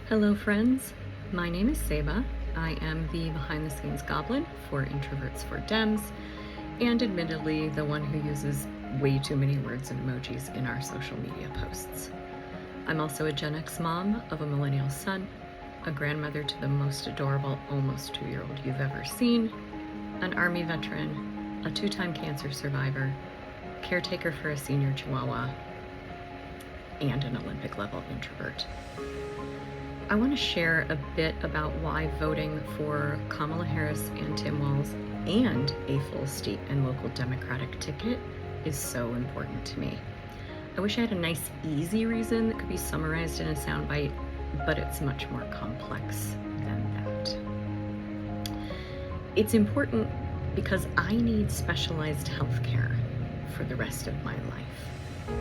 Hello friends, my name is Ceiba. I am the behind-the-scenes goblin for Introverts for Dems, and admittedly the one who uses way too many words and emojis in our social media posts. I'm also a Gen X mom of a millennial son, a grandmother to the most adorable almost 2-year-old you've ever seen, an Army veteran, a 2-time cancer survivor, caretaker for a senior chihuahua, and an Olympic level introvert. I want to share a bit about why voting for Kamala Harris and Tim Walz and a full state and local Democratic ticket is so important to me. I wish I had a nice, easy reason that could be summarized in a soundbite, but it's much more complex than that. It's important because I need specialized health care for the rest of my life,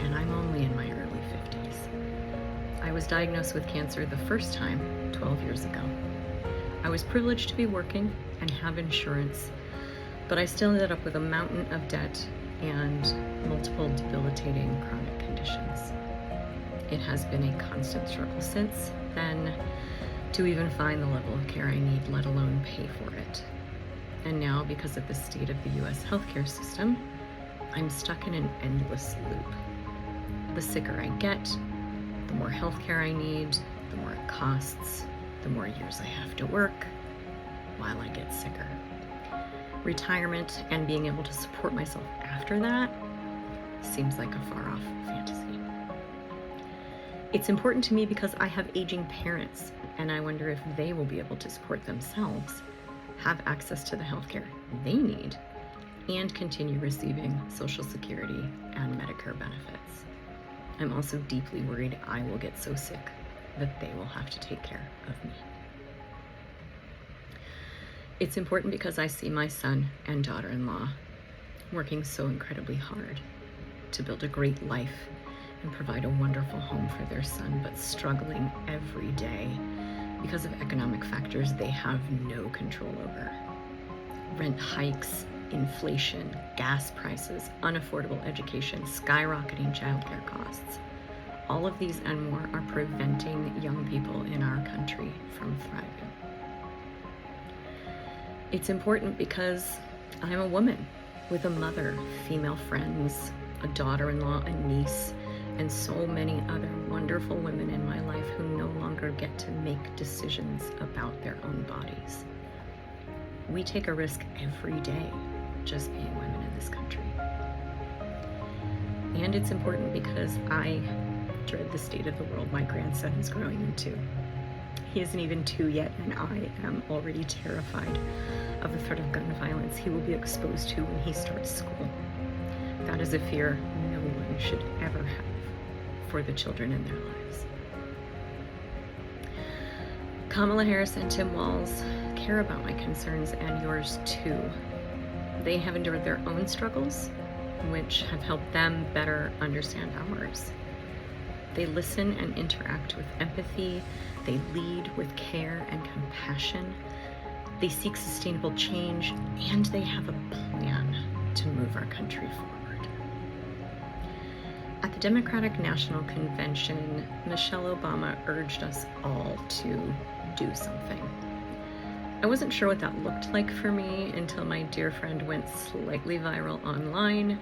and I'm only in my early 50s. I was diagnosed with cancer the first time 12 years ago. I was privileged to be working and have insurance, but I still ended up with a mountain of debt and multiple debilitating chronic conditions. It has been a constant struggle since then to even find the level of care I need, let alone pay for it. And now, because of the state of the US healthcare system, I'm stuck in an endless loop. The sicker I get, the more healthcare I need, the more it costs, the more years I have to work while I get sicker. Retirement and being able to support myself after that seems like a far-off fantasy. It's important to me because I have aging parents, and I wonder if they will be able to support themselves, have access to the healthcare they need, and continue receiving Social Security and Medicare benefits. I'm also deeply worried I will get so sick that they will have to take care of me. It's important because I see my son and daughter-in-law working so incredibly hard to build a great life and provide a wonderful home for their son, but struggling every day because of economic factors they have no control over. Rent hikes, inflation, gas prices, unaffordable education, skyrocketing childcare costs. All of these and more are preventing young people in our country from thriving. It's important because I'm a woman with a mother, female friends, a daughter-in-law, a niece, and so many other wonderful women in my life who no longer get to make decisions about their own bodies. We take a risk every day just being women in this country. And it's important because I dread the state of the world my grandson is growing into. He isn't even 2 yet, and I am already terrified of the threat of gun violence he will be exposed to when he starts school. That is a fear no one should ever have for the children in their lives. Kamala Harris and Tim Walz care about my concerns and yours too. They have endured their own struggles, which have helped them better understand ours. They listen and interact with empathy. They lead with care and compassion. They seek sustainable change, and they have a plan to move our country forward. At the Democratic National Convention, Michelle Obama urged us all to do something. I wasn't sure what that looked like for me until my dear friend went slightly viral online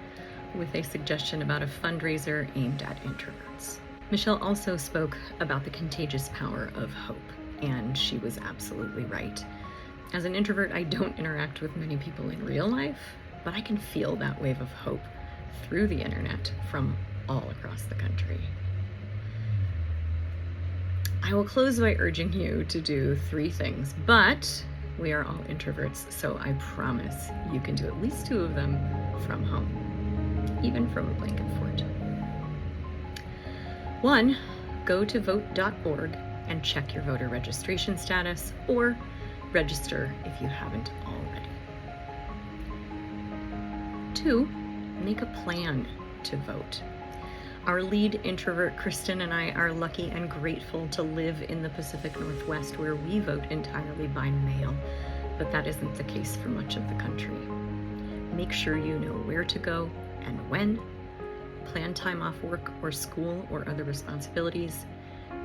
with a suggestion about a fundraiser aimed at introverts. Michelle also spoke about the contagious power of hope, and she was absolutely right. As an introvert, I don't interact with many people in real life, but I can feel that wave of hope through the internet from all across the country. I will close by urging you to do 3 things, but we are all introverts, so I promise you can do at least 2 of them from home, even from a blanket fort. 1, go to vote.org and check your voter registration status, or register if you haven't already. 2, make a plan to vote. Our lead introvert, Kristen, and I are lucky and grateful to live in the Pacific Northwest, where we vote entirely by mail, but that isn't the case for much of the country. Make sure you know where to go and when, plan time off work or school or other responsibilities,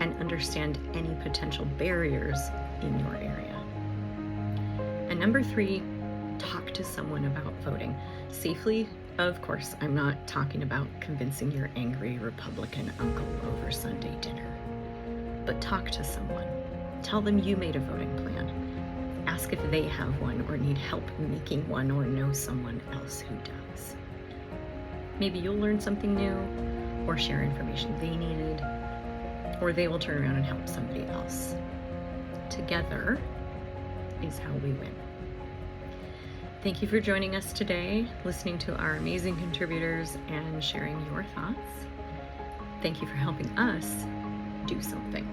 and understand any potential barriers in your area. And number 3, talk to someone about voting. Safely, of course, I'm not talking about convincing your angry Republican uncle over Sunday dinner. But talk to someone. Tell them you made a voting plan. Ask if they have one or need help making one or know someone else who does. Maybe you'll learn something new or share information they needed, or they will turn around and help somebody else. Together is how we win. Thank you for joining us today, listening to our amazing contributors and sharing your thoughts. Thank you for helping us do something.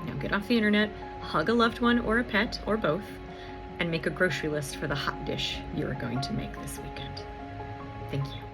Now get off the internet, hug a loved one or a pet or both, and make a grocery list for the hot dish you are going to make this weekend. Thank you.